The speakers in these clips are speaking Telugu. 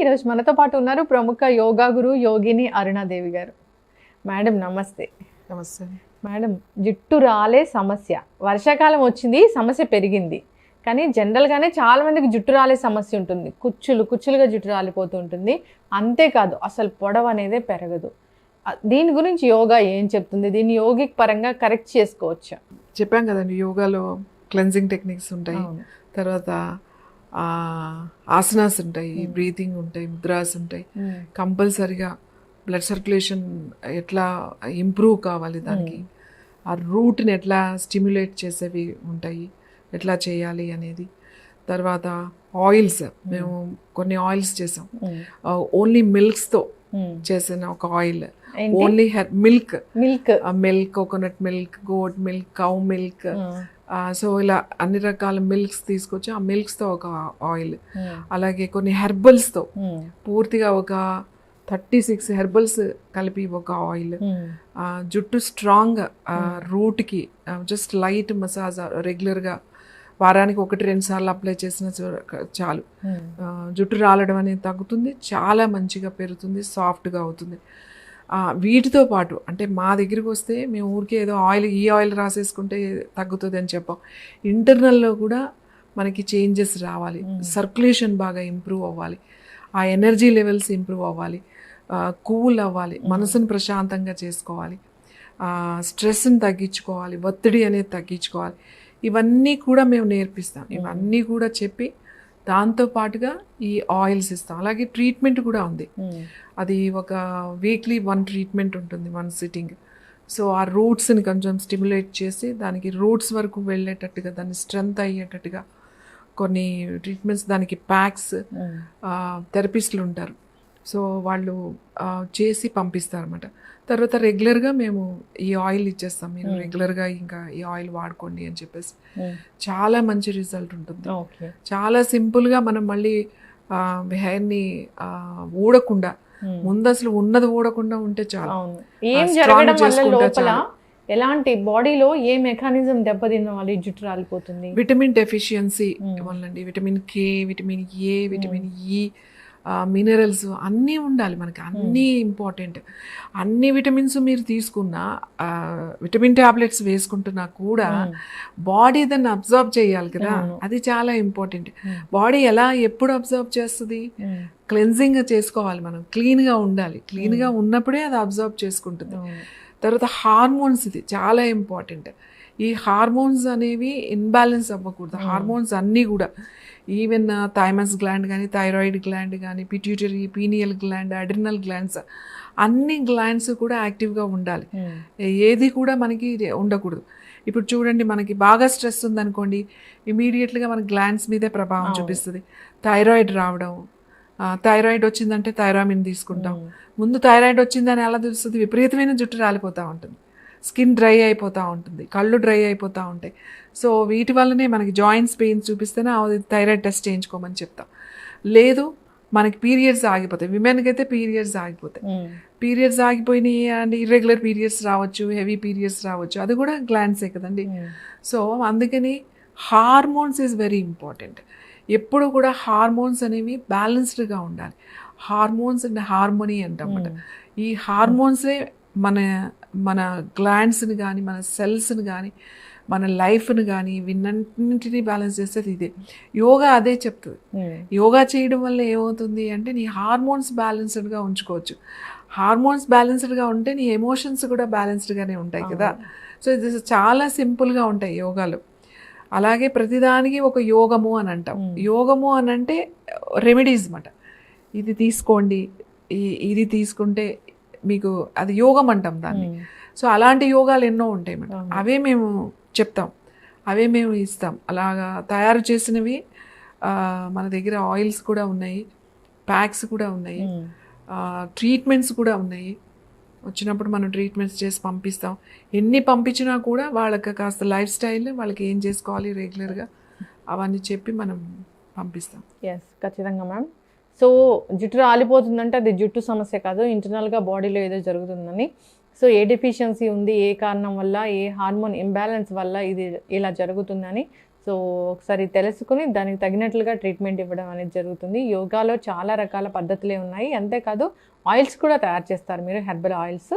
ఈరోజు మనతో పాటు ఉన్నారు ప్రముఖ యోగా గురు యోగిని అరుణాదేవి గారు. మేడం నమస్తే. నమస్తే మేడం, జుట్టు రాలే సమస్య, వర్షాకాలం వచ్చింది, సమస్య పెరిగింది. కానీ జనరల్గానే చాలా మందికి జుట్టు రాలే సమస్య ఉంటుంది. కుచ్చులుగా జుట్టు రాలిపోతూ ఉంటుంది. అంతేకాదు అసలు పొడవు అనేదే పెరగదు. దీని గురించి యోగా ఏం చెప్తుంది? దీన్ని యోగిక్ పరంగా కరెక్ట్ చేసుకోవచ్చా? చెప్పాం కదండి, యోగాలో క్లెన్జింగ్ టెక్నిక్స్ ఉంటాయి, తర్వాత ఆసనాస్ ఉంటాయి, బ్రీతింగ్ ఉంటాయి, ముద్రాస్ ఉంటాయి. కంపల్సరిగా బ్లడ్ సర్క్యులేషన్ ఎట్లా ఇంప్రూవ్ కావాలి, దానికి ఆ రూట్ని ఎట్లా స్టిమ్యులేట్ చేసేవి ఉంటాయి, ఎట్లా చేయాలి అనేది. తర్వాత ఆయిల్స్, మేము కొన్ని ఆయిల్స్ చేసాం. ఓన్లీ మిల్క్స్తో చేసిన ఒక oil, only milk, coconut milk, goat milk, cow milk. So ఇలా అన్ని రకాల మిల్క్స్ తీసుకొచ్చి ఆ మిల్క్స్తో ఒక ఆయిల్. అలాగే కొన్ని హెర్బల్స్తో పూర్తిగా ఒక 36 హెర్బల్స్ కలిపి ఒక ఆయిల్. జుట్టు స్ట్రాంగ్ రూట్కి జస్ట్ లైట్ మసాజ్ రెగ్యులర్గా వారానికి 1-2 సార్లు అప్లై చేసిన చాలు. జుట్టు రాలడం అనేది తగ్గుతుంది, చాలా మంచిగా పెరుగుతుంది, సాఫ్ట్గా అవుతుంది. వీటితో పాటు అంటే మా దగ్గరికి వస్తే మేము ఊరికే ఏదో ఈ ఆయిల్ రాసేసుకుంటే తగ్గుతుంది అని చెప్పాం. ఇంటర్నల్లో కూడా మనకి చేంజెస్ రావాలి, సర్క్యులేషన్ బాగా ఇంప్రూవ్ అవ్వాలి, ఆ ఎనర్జీ లెవెల్స్ ఇంప్రూవ్ అవ్వాలి, కూల్ అవ్వాలి, మనసును ప్రశాంతంగా చేసుకోవాలి, స్ట్రెస్ని తగ్గించుకోవాలి, ఒత్తిడి అనేది తగ్గించుకోవాలి. ఇవన్నీ కూడా మేము నేర్పిస్తాం. ఇవన్నీ కూడా చెప్పి దాంతో పాటుగా ఈ ఆయిల్స్ ఇస్తాం. అలాగే ట్రీట్మెంట్ కూడా ఉంది. అది ఒక వీక్లీ 1 ట్రీట్మెంట్ ఉంటుంది, 1 సిట్టింగ్. సో ఆ రూట్స్ని కొంచెం స్టిమ్యులేట్ చేసి దానికి రూట్స్ వరకు వెళ్ళేటట్టుగా, దాన్ని స్ట్రెంగ్త్ అయ్యేటట్టుగా కొన్ని ట్రీట్మెంట్స్, దానికి ప్యాక్స్, థెరపిస్టులు ఉంటారు. సో వాళ్ళు చేసి పంపిస్తారన్నమాట. తర్వాత రెగ్యులర్గా మేము ఈ ఆయిల్ ఇచ్చేస్తాం, మీరు రెగ్యులర్గా ఇంకా ఈ ఆయిల్ వాడుకోండి అని చెప్పేసి. చాలా మంచి రిజల్ట్ ఉంటుంది. చాలా సింపుల్గా మనం మళ్ళీ హెయిర్ని ఊడకుండా, ముందు అసలు ఉన్నది ఊడకుండా ఉంటే చాలా. ఏం జరగడం వల్ల లోపల ఎలాంటి బాడీలో ఏ మెకానిజం దెబ్బతిన్న వాళ్ళు జుట్టు రాలిపోతుంది? విటమిన్ డెఫిషియన్సీ వల్లండి. Vitamin K, vitamin A, vitamin E, minerals అన్నీ ఉండాలి మనకి, అన్నీ ఇంపార్టెంట్. అన్ని విటమిన్స్ మీరు తీసుకున్నా, విటమిన్ ట్యాబ్లెట్స్ వేసుకుంటున్నా కూడా బాడీ దాన్ని అబ్జర్వ్ చేయాలి కదా, అది చాలా ఇంపార్టెంట్. బాడీ ఎప్పుడు అబ్జర్వ్ చేస్తుంది? క్లెన్జింగ్ చేసుకోవాలి, మనం క్లీన్గా ఉండాలి, క్లీన్గా ఉన్నప్పుడే అది అబ్జర్వ్ చేసుకుంటుంది. తర్వాత హార్మోన్స్, ఇది చాలా ఇంపార్టెంట్. ఈ హార్మోన్స్ అనేవి ఇన్బ్యాలెన్స్ అవ్వకూడదు. హార్మోన్స్ అన్నీ కూడా, ఈవెన్ థైమస్ గ్లాండ్ కానీ, థైరాయిడ్ గ్లాండ్ కానీ, pituitary, pineal gland, adrenal glands, అన్ని గ్లాండ్స్ కూడా యాక్టివ్గా ఉండాలి. ఏది కూడా మనకి ఉండకూడదు. ఇప్పుడు చూడండి, మనకి బాగా స్ట్రెస్ ఉందనుకోండి, ఇమీడియట్గా మన గ్లాండ్స్ మీదే ప్రభావం చూపిస్తుంది. థైరాయిడ్ రావడం, థైరాయిడ్ వచ్చిందంటే థైరామిన్ తీసుకుంటాం. ముందు థైరాయిడ్ వచ్చిందని ఎలా తెలుస్తుంది? విపరీతమైన జుట్టు రాలిపోతూ ఉంటుంది, స్కిన్ డ్రై అయిపోతూ ఉంటుంది, కళ్ళు డ్రై అయిపోతూ ఉంటాయి. సో వీటి వల్లనే మనకి జాయింట్స్ పెయిన్స్ చూపిస్తేనే థైరాయిడ్ టెస్ట్ చేయించుకోమని చెప్తాం. లేదు, మనకి పీరియడ్స్ ఆగిపోతాయి, విమెన్కి అయితే పీరియడ్స్ ఆగిపోతాయి. పీరియడ్స్ ఆగిపోయినాయి అండ్ ఇర్రెగ్యులర్ పీరియడ్స్ రావచ్చు, హెవీ పీరియడ్స్ రావచ్చు, అది కూడా గ్లాండ్సే కదండి. సో అందుకని హార్మోన్స్ ఈజ్ వెరీ ఇంపార్టెంట్. ఎప్పుడు కూడా హార్మోన్స్ అనేవి బ్యాలెన్స్డ్గా ఉండాలి. హార్మోన్స్ అండ్ హార్మోనీ అంటమాట. ఈ హార్మోన్సే మన గ్లాండ్స్ని కానీ, మన సెల్స్ని కానీ, మన లైఫ్ని కానీ, వీటన్నింటినీ బ్యాలెన్స్ చేసేది ఇదే. యోగా అదే చెప్తుంది. యోగా చేయడం వల్ల ఏమవుతుంది అంటే, నీ హార్మోన్స్ బ్యాలెన్స్డ్గా ఉంచుకోవచ్చు. హార్మోన్స్ బ్యాలెన్స్డ్గా ఉంటే నీ ఎమోషన్స్ కూడా బ్యాలెన్స్డ్గానే ఉంటాయి కదా. సో ఇది చాలా సింపుల్గా ఉంటాయి యోగాలు. అలాగే ప్రతిదానికి ఒక యోగము అని అంటాం. యోగము అని అంటే రెమెడీస్ అన్నమాట. ఇది తీసుకోండి, ఇది తీసుకుంటే మీకు అది యోగం అంటాం దాన్ని. సో అలాంటి యోగాలు ఎన్నో ఉంటాయి మేడం, అవే మేము చెప్తాం, అవే మేము ఇస్తాం. అలాగా తయారు చేసినవి మన దగ్గర ఆయిల్స్ కూడా ఉన్నాయి, ప్యాక్స్ కూడా ఉన్నాయి, ట్రీట్మెంట్స్ కూడా ఉన్నాయి. వచ్చినప్పుడు మనం ట్రీట్మెంట్స్ చేసి పంపిస్తాం. ఎన్ని పంపించినా కూడా వాళ్ళకి కాస్త లైఫ్ స్టైల్, వాళ్ళకి ఏం చేసుకోవాలి రెగ్యులర్గా, అవన్నీ చెప్పి మనం పంపిస్తాం. ఎస్, ఖచ్చితంగా మ్యామ్. సో జుట్టు రాలిపోతుందంటే అది జుట్టు సమస్య కాదు, ఇంటర్నల్గా బాడీలో ఏదో జరుగుతుందని. సో ఏ డెఫిషియన్సీ ఉంది, ఏ కారణం వల్ల, ఏ హార్మోన్ ఇంబ్యాలెన్స్ వల్ల ఇది ఇలా జరుగుతుందని సో ఒకసారి తెలుసుకుని దానికి తగినట్లుగా ట్రీట్మెంట్ ఇవ్వడం అనేది జరుగుతుంది. యోగాలో చాలా రకాల పద్ధతులే ఉన్నాయి. అంతేకాదు ఆయిల్స్ కూడా తయారు చేస్తారు మీరు, హెర్బల్ ఆయిల్స్.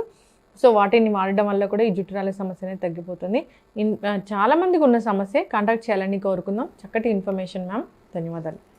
సో వాటిని వాడడం వల్ల కూడా ఈ జుట్టు రాలే సమస్య అనేది తగ్గిపోతుంది. చాలామందికి ఉన్న సమస్య. కాంటాక్ట్ చేయాలని కోరుకుందాం. చక్కటి ఇన్ఫర్మేషన్ మ్యామ్, ధన్యవాదాలు.